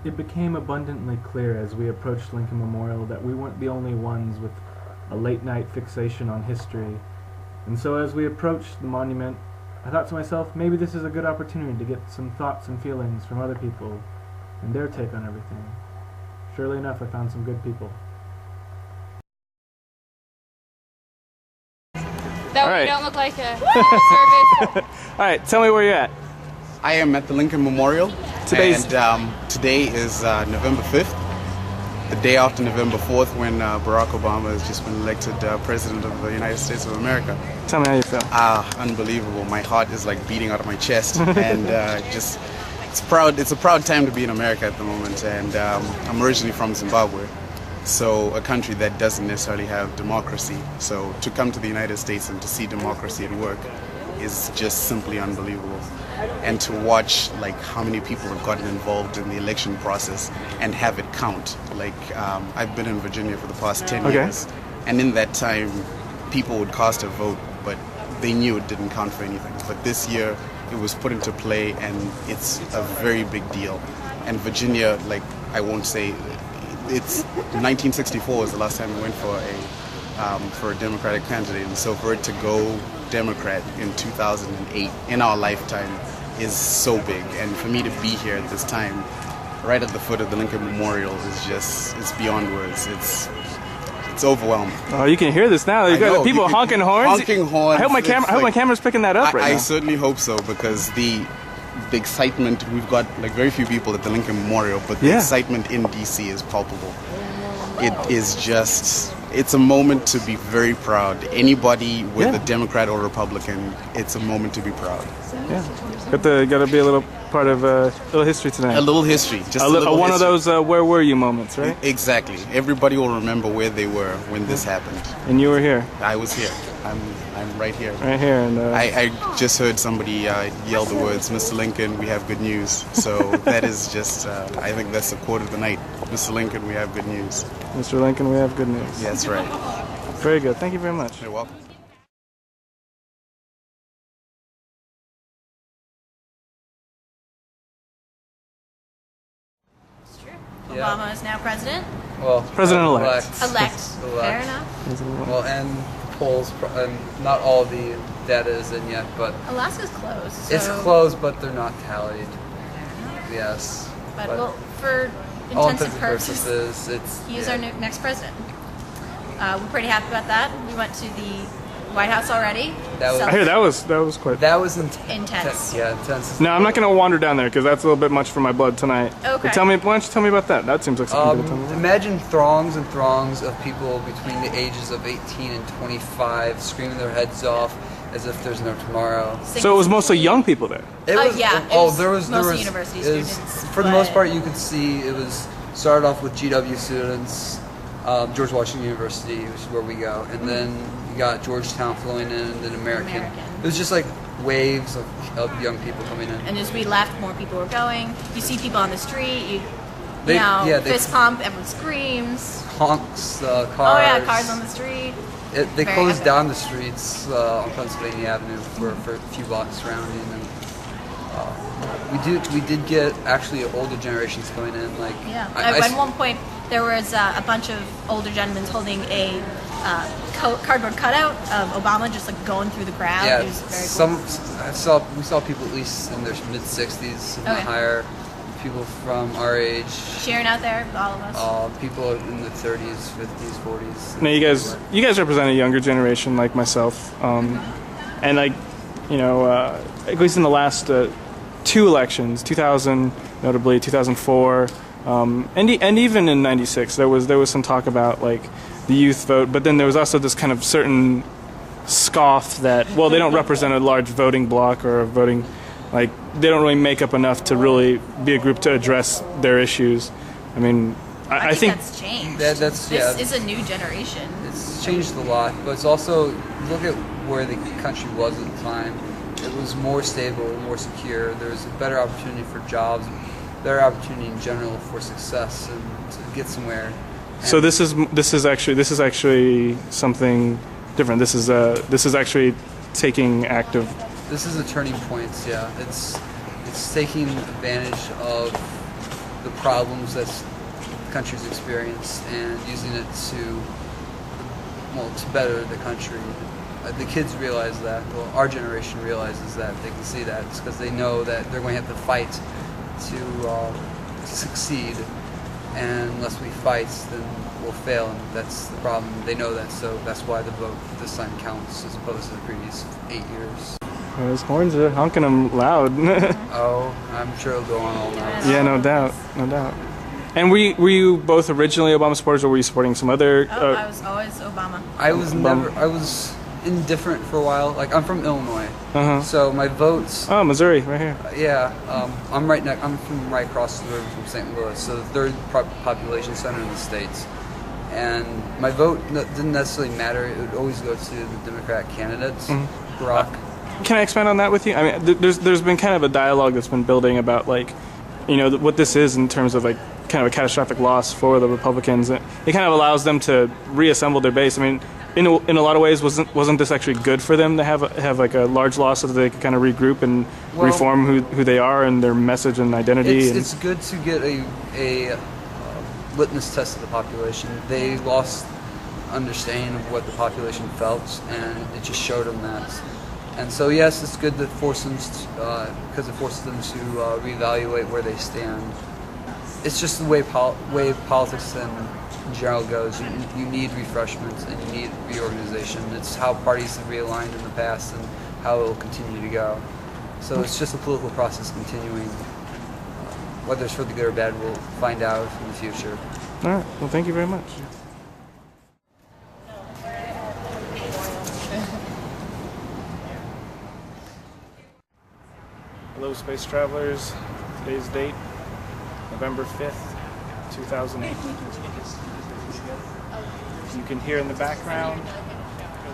It became abundantly clear as we approached Lincoln Memorial that we weren't the only ones with a late-night fixation on history. And so as we approached the monument, I thought to myself, maybe this is a good opportunity to get some thoughts and feelings from other people and their take on everything. Surely enough, I found some good people. That way you don't look like a service. Alright, tell me where you're at. I am at the Lincoln Memorial. Today is November 5th, the day after November 4th when Barack Obama has just been elected President of the United States of America. Tell me how you feel. Unbelievable. My heart is like beating out of my chest. And it's a proud time to be in America at the moment. And I'm originally from Zimbabwe, so a country that doesn't necessarily have democracy. So to come to the United States and to see democracy at work is just simply unbelievable. And to watch like how many people have gotten involved in the election process and have it count. Like I've been in Virginia for the past 10 years, and in that time people would cast a vote, but they knew it didn't count for anything. But this year it was put into play, and it's a very big deal. And Virginia, like I won't say, it's 1964 was the last time we went for a Democratic candidate, and so for it to go Democrat in 2008 in our lifetime is so big. And for me to be here at this time, right at the foot of the Lincoln Memorial, is just, it's beyond words. It's overwhelming. Oh, you can hear this now. You got people honking horns. Honking horns. I hope my camera's picking that up right now. I certainly hope so, because the excitement, we've got like very few people at the Lincoln Memorial, but the excitement in DC is palpable. It is just, it's a moment to be very proud. Anybody with a Democrat or Republican, it's a moment to be proud. Yeah, got to be a little part of a little history tonight. A little history, just a little one history. of those where were you moments, right? Exactly. Everybody will remember where they were when this happened. And you were here. I was here. I'm right here. Right here, and I just heard somebody yell the words, "Mr. Lincoln, we have good news." So that is just, I think that's the quote of the night. Mr. Lincoln, we have good news. Mr. Lincoln, we have good news. Yeah, that's right. Very good. Thank you very much. You're welcome. It's true. Obama is now president. Well, President-elect. Elect. Fair enough. Well, and polls, and not all the data is in yet, but Alaska's closed. So it's closed, but they're not tallied. Yes. But well, for all intensive intents and purposes, he's our next president. We're pretty happy about that. We went to the White House already. I hear that was quite. That was intense. Yeah, intense. No, I'm not going to wander down there because that's a little bit much for my blood tonight. Okay. But why don't you tell me about that? That seems like something to tell me. Imagine throngs and throngs of people between the ages of 18 and 25 screaming their heads off as if there's no tomorrow. So it was mostly young people there. There was mostly university students. For the most part, you could see it was started off with GW students, George Washington University, which is where we go, and then you got Georgetown flowing in, and then American. It was just like waves of young people coming in. And as we left, more people were going. You see people on the street. They fist pump. Everyone screams. Honks, cars. Oh yeah, cars on the street. They closed down the streets on Pennsylvania Avenue for a few blocks surrounding, and we did get actually older generations coming in. At one point there was a bunch of older gentlemen holding a cardboard cutout of Obama just like going through the crowd. Yeah, it was very cool. We saw people at least in their mid-60s and higher. People from our age. Cheering out there, all of us. People in the 30s, 50s, 40s. Now you guys represent a younger generation like myself, and like, at least in the last two elections, 2000 notably, 2004, and even in '96, there was some talk about like the youth vote, but then there was also this kind of certain scoff that, well, they don't represent a large voting bloc or a voting. Like, they don't really make up enough to really be a group to address their issues. I mean, I think that's changed. This is a new generation. It's changed a lot, but it's also, look at where the country was at the time. It was more stable, more secure. There was a better opportunity for jobs, better opportunity in general for success and to get somewhere. So this is actually something different. This is actually taking active. This is a turning point. Yeah, it's taking advantage of the problems that the country's experienced and using it to better the country. The kids realize that. Well, our generation realizes that. They can see that. It's because they know that they're going to have to fight to succeed, and unless we fight, then we'll fail, and that's the problem. They know that, so that's why the vote this time counts as opposed to the previous 8 years. Well, those horns are honking them loud. Oh, I'm sure it'll go on all night. Yeah, no doubt, no doubt. And were you both originally Obama supporters, or were you supporting some other? I was always Obama. I was never. I was indifferent for a while. Like, I'm from Illinois, so my votes. Oh, Missouri, right here. Yeah, I'm right next. I'm from right across the river from St. Louis, so the third population center in the states. And my vote didn't necessarily matter. It would always go to the Democrat candidates. Barack. Can I expand on that with you? I mean, there's been kind of a dialogue that's been building about, like, you know, what this is in terms of, like, kind of a catastrophic loss for the Republicans. It kind of allows them to reassemble their base. I mean, in a lot of ways, wasn't this actually good for them to have like a large loss so that they could kind of regroup and reform who they are and their message and identity? It's good to get a litmus test of the population. They lost understanding of what the population felt, and it just showed them that. And so, yes, it's good to force them because it forces them to reevaluate where they stand. It's just the way politics in general goes. You need refreshments and you need reorganization. It's how parties have realigned in the past and how it will continue to go. So it's just a political process continuing. Whether it's for the good or bad, we'll find out in the future. All right. Well, thank you very much. Hello, space travelers. Today's date, November 5th, 2008. You can hear in the background,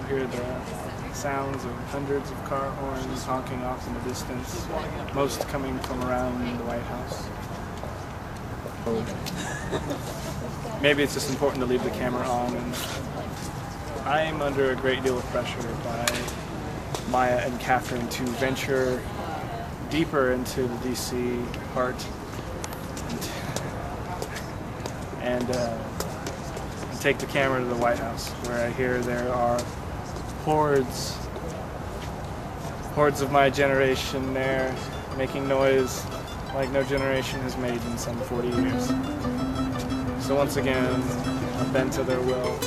you'll hear the sounds of hundreds of car horns honking off in the distance, most coming from around the White House. Maybe it's just important to leave the camera on, and I'm under a great deal of pressure by Maya and Catherine to venture deeper into the DC heart and take the camera to the White House, where I hear there are hordes of my generation there making noise like no generation has made in some 40 years. So once again, I bend to their will.